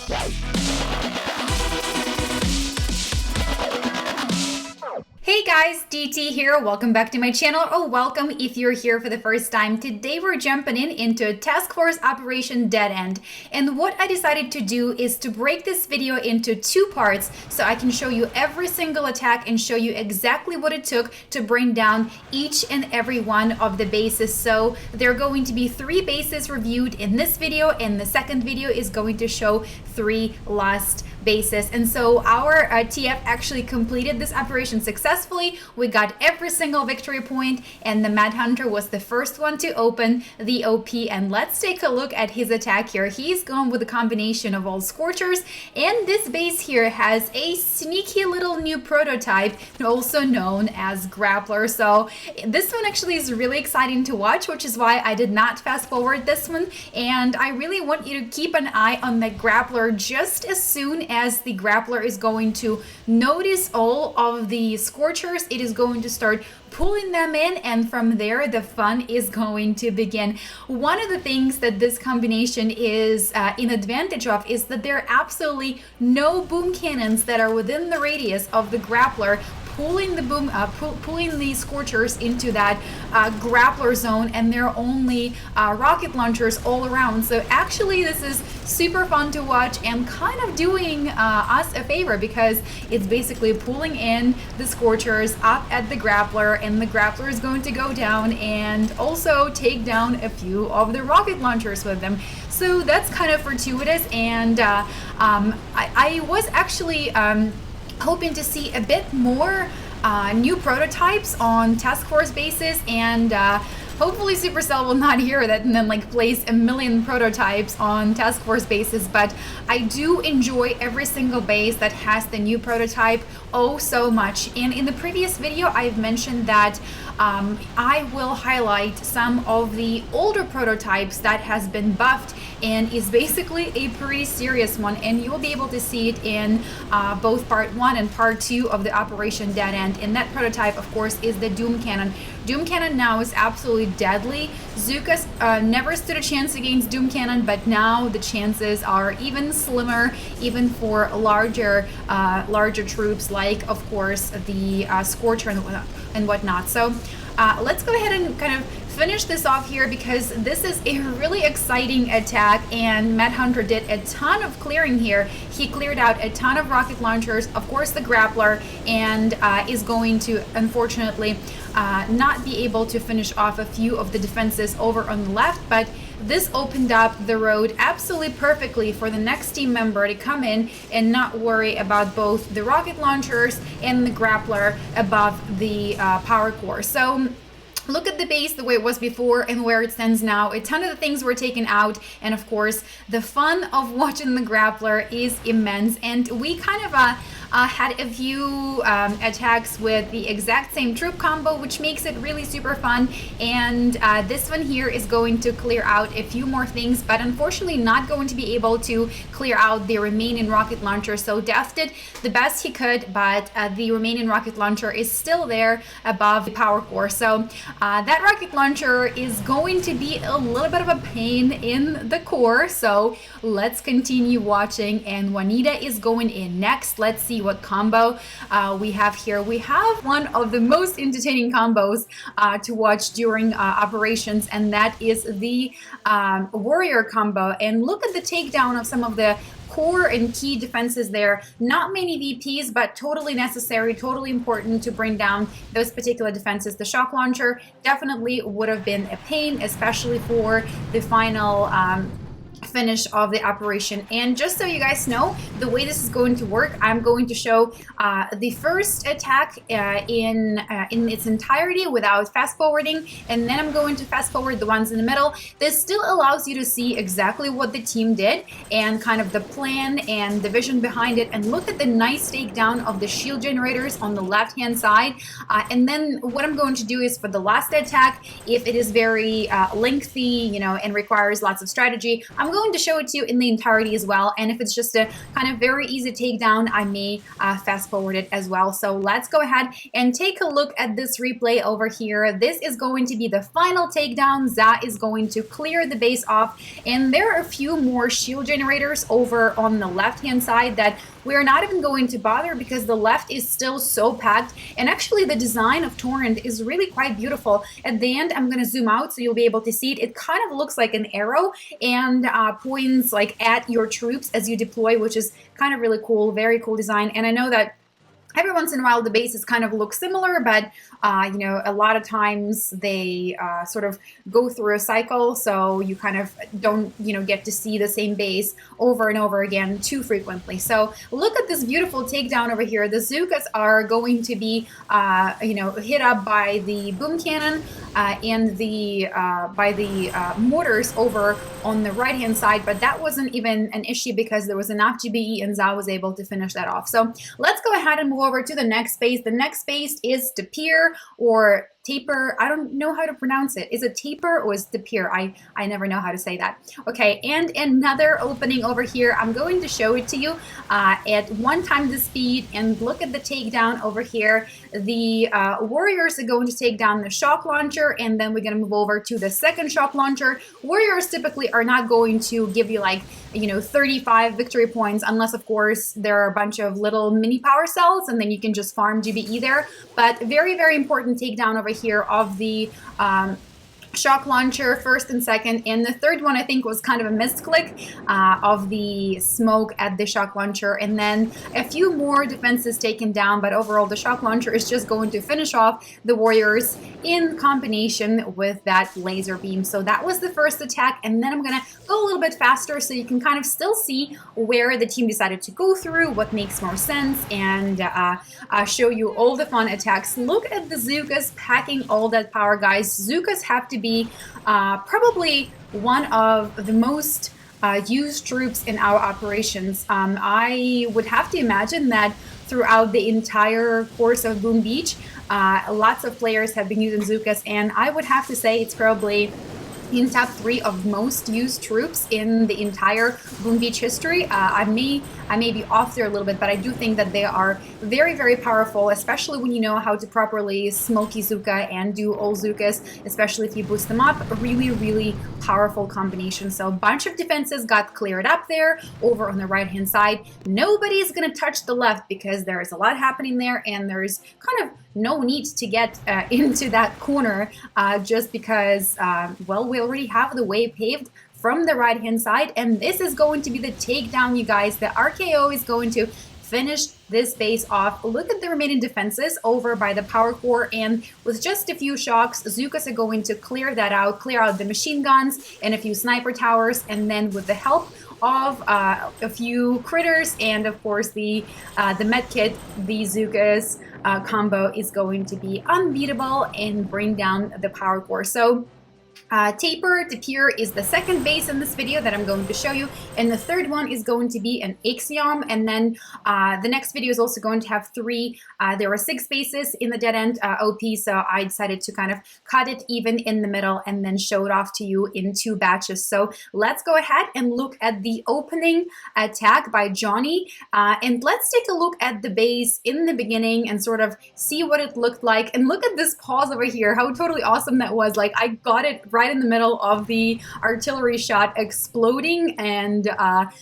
Hey guys, DT here. Welcome back to my channel, or welcome if you're here for the first time. Today we're jumping into Task Force Operation Dead End. And what I decided to do is to break this video into two parts so I can show you every single attack and show you exactly what it took to bring down each and every one of the bases. So there are going to be 3 bases reviewed in this video, and the second video is going to show 3 lost bases. And so our TF actually completed this operation successfully. We got every single victory point, and the Mad Hunter was the first one to open the OP. And let's take a look at his attack here. He's gone with a combination of all Scorchers, and this base here has a sneaky little new prototype, also known as Grappler. So this one actually is really exciting to watch, which is why I did not fast forward this one. And I really want you to keep an eye on the Grappler. Just as soon as the Grappler is going to notice all of the Scorchers, it is going to start pulling them in, and from there the fun is going to begin. One of the things that this combination is in advantage of is that there are absolutely no boom cannons that are within the radius of the Grappler, pulling the Scorchers into that Grappler zone, and there are only rocket launchers all around. So actually this is super fun to watch and kind of doing us a favor, because it's basically pulling in the Scorchers up at the Grappler, and the Grappler is going to go down and also take down a few of the rocket launchers with them. So that's kind of fortuitous, and I was actually hoping to see a bit more new prototypes on task force bases, and hopefully Supercell will not hear that and then like place a million prototypes on task force bases. But I do enjoy every single base that has the new prototype oh so much. And in the previous video I've mentioned that I will highlight some of the older prototypes that has been buffed and is basically a pretty serious one, and you'll be able to see it in both part 1 and part 2 of the Operation Dead End. And that prototype, of course, is the Doom Cannon. Doom Cannon now is absolutely deadly. Zuka's never stood a chance against Doom Cannon, but now the chances are even slimmer, even for larger troops, like of course the Scorcher and whatnot. So let's go ahead and kind of finish this off here, because this is a really exciting attack, and Mad Hunter did a ton of clearing here. He cleared out a ton of rocket launchers, of course the Grappler, and is going to unfortunately not be able to finish off a few of the defenses over on the left, but this opened up the road absolutely perfectly for the next team member to come in and not worry about both the rocket launchers and the Grappler above the power core. So look at the base the way it was before and where it stands now. A ton of the things were taken out, and of course the fun of watching the Grappler is immense. And we kind of had a few attacks with the exact same troop combo, which makes it really super fun. And this one here is going to clear out a few more things, but unfortunately not going to be able to clear out the remaining rocket launcher. So Death did the best he could, but the remaining rocket launcher is still there above the power core. So that rocket launcher is going to be a little bit of a pain in the core. So let's continue watching, and Juanita is going in next. Let's see what combo we have here. We have one of the most entertaining combos to watch during operations, and that is the warrior combo. And look at the takedown of some of the core and key defenses there. Not many VPs, but totally necessary, totally important to bring down those particular defenses. The shock launcher definitely would have been a pain, especially for the final finish of the operation. And just so you guys know, the way this is going to work, I'm going to show the first attack in its entirety without fast forwarding, and then I'm going to fast forward the ones in the middle. This still allows you to see exactly what the team did and kind of the plan and the vision behind it. And look at the nice takedown of the shield generators on the left hand side. And then what I'm going to do is for the last attack, if it is very lengthy, you know, and requires lots of strategy, I'm I'm going to show it to you in the entirety as well. And if it's just a kind of very easy takedown, I may fast forward it as well. So let's go ahead and take a look at this replay over here. This is going to be the final takedown. Za is going to clear the base off, and there are a few more shield generators over on the left hand side that we're not even going to bother because the left is still so packed. And actually the design of Torrent is really quite beautiful. At the end, I'm going to zoom out so you'll be able to see it. It kind of looks like an arrow and points like at your troops as you deploy, which is kind of really cool. Very cool design. And I know that every once in a while the bases kind of look similar, but you know, a lot of times they sort of go through a cycle, so you kind of don't, you know, get to see the same base over and over again too frequently. So look at this beautiful takedown over here. The Zookas are going to be you know, hit up by the boom cannon and the by the mortars over on the right hand side, but that wasn't even an issue because there was enough GBE and Za was able to finish that off. So let's go ahead and move over to the next base. The next base is Tapir or Taper. I don't know how to pronounce it. Is it Taper or is it Tapir? I never know how to say that. Okay, and another opening over here. I'm going to show it to you at 1 time the speed, and look at the takedown over here. The Warriors are going to take down the shock launcher, and then we're going to move over to the second shock launcher. Warriors typically are not going to give you like, you know, 35 victory points unless of course there are a bunch of little mini power cells and then you can just farm GBE there. But very important takedown over here of the shock launcher, first and second, and the third one I think was kind of a misclick of the smoke at the shock launcher, and then a few more defenses taken down, but overall the shock launcher is just going to finish off the Warriors in combination with that laser beam. So that was the first attack, and then I'm gonna go a little bit faster so you can kind of still see where the team decided to go through, what makes more sense, and show you all the fun attacks. Look at the Zookas packing all that power, guys. Zookas have to be probably one of the most used troops in our operations. I would have to imagine that throughout the entire course of Boom Beach, lots of players have been using Zookas, and I would have to say it's probably in top 3 of most used troops in the entire Boom Beach history. I may be off there a little bit, but I do think that they are very powerful, especially when you know how to properly smoky Zooka and do all Zookas, especially if you boost them up. A really powerful combination. So a bunch of defenses got cleared up there over on the right hand side. Nobody's gonna touch the left because there is a lot happening there, and there's kind of no need to get into that corner just because, well, we already have the way paved from the right hand side, and this is going to be the takedown, you guys. The RKO is going to finish this base off. Look at the remaining defenses over by the power core, and with just a few shocks, Zookas are going to clear that out, clear out the machine guns and a few sniper towers, and then with the help of a few critters and of course the med kit, the Zookas combo is going to be unbeatable and bring down the power core. So Tapir is the second base in this video that I'm going to show you, and the third one is going to be an Axiom, and then the next video is also going to have 3. There were 6 bases in the dead end OP, so I decided to kind of cut it even in the middle and then show it off to you in 2 batches. So let's go ahead and look at the opening attack by Johnny, and let's take a look at the base in the beginning and sort of see what it looked like. And look at this pause over here, how totally awesome that was. Like, I got it right in the middle of the artillery shot exploding, and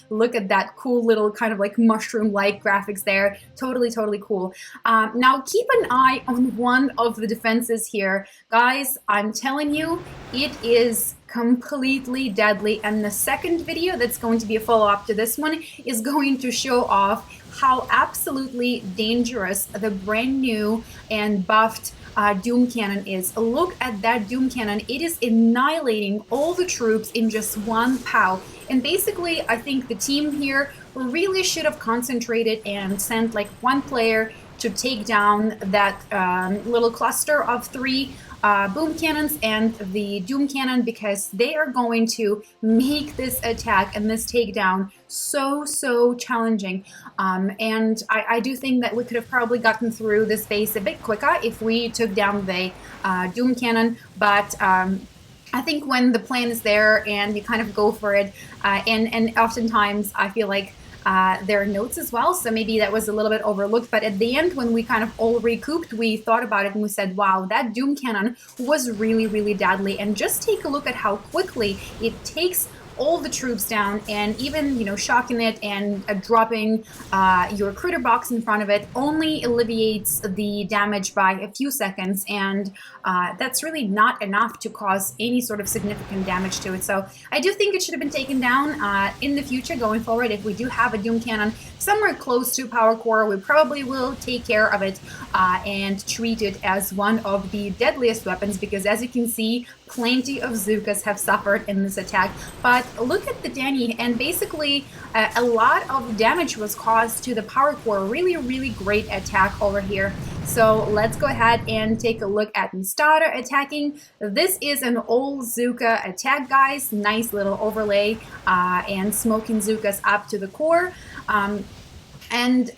look at that cool little kind of like mushroom-like graphics there. Totally cool. Now keep an eye on one of the defenses here. Guys, I'm telling you, it is completely deadly, and the second video that's going to be a follow-up to this one is going to show off how absolutely dangerous the brand new and buffed Doom Cannon is. Look at that Doom Cannon. It is annihilating all the troops in just one pow. And basically, I think the team here really should have concentrated and sent like 1 player to take down that little cluster of 3 boom cannons and the Doom Cannon, because they are going to make this attack and this takedown so challenging. And I do think that we could have probably gotten through this base a bit quicker if we took down the Doom Cannon, but I think when the plan is there and you kind of go for it, and oftentimes I feel like there are notes as well, so maybe that was a little bit overlooked. But at the end, when we kind of all recouped, we thought about it and we said, wow, that Doom Cannon was really, really deadly. And just take a look at how quickly it takes all the troops down, and even, you know, shocking it and dropping your critter box in front of it only alleviates the damage by a few seconds, and that's really not enough to cause any sort of significant damage to it. So I do think it should have been taken down. In the future, going forward, if we do have a Doom Cannon somewhere close to Power Core, we probably will take care of it and treat it as one of the deadliest weapons, because as you can see, plenty of Zookas have suffered in this attack. But look at the Danny, and basically a lot of damage was caused to the Power Core. Really, really great attack over here. So let's go ahead and take a look at Starter attacking. This is an old Zooka attack, guys. Nice little overlay and smoking Zookas up to the core. And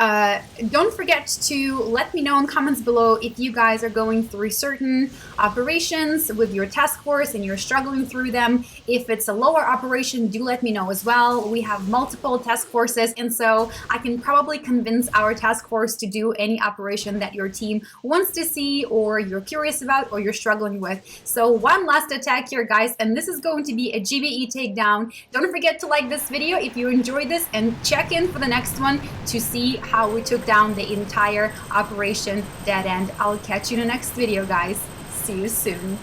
don't forget to let me know in comments below if you guys are going through certain operations with your task force and you're struggling through them. If it's a lower operation, do let me know as well. We have multiple task forces, and so I can probably convince our task force to do any operation that your team wants to see, or you're curious about, or you're struggling with. So one last attack here, guys, and this is going to be a GBE takedown. Don't forget to like this video if you enjoyed this, and check in for the next one to see how we took down the entire Operation Dead End. I'll catch you in the next video, guys. See you soon.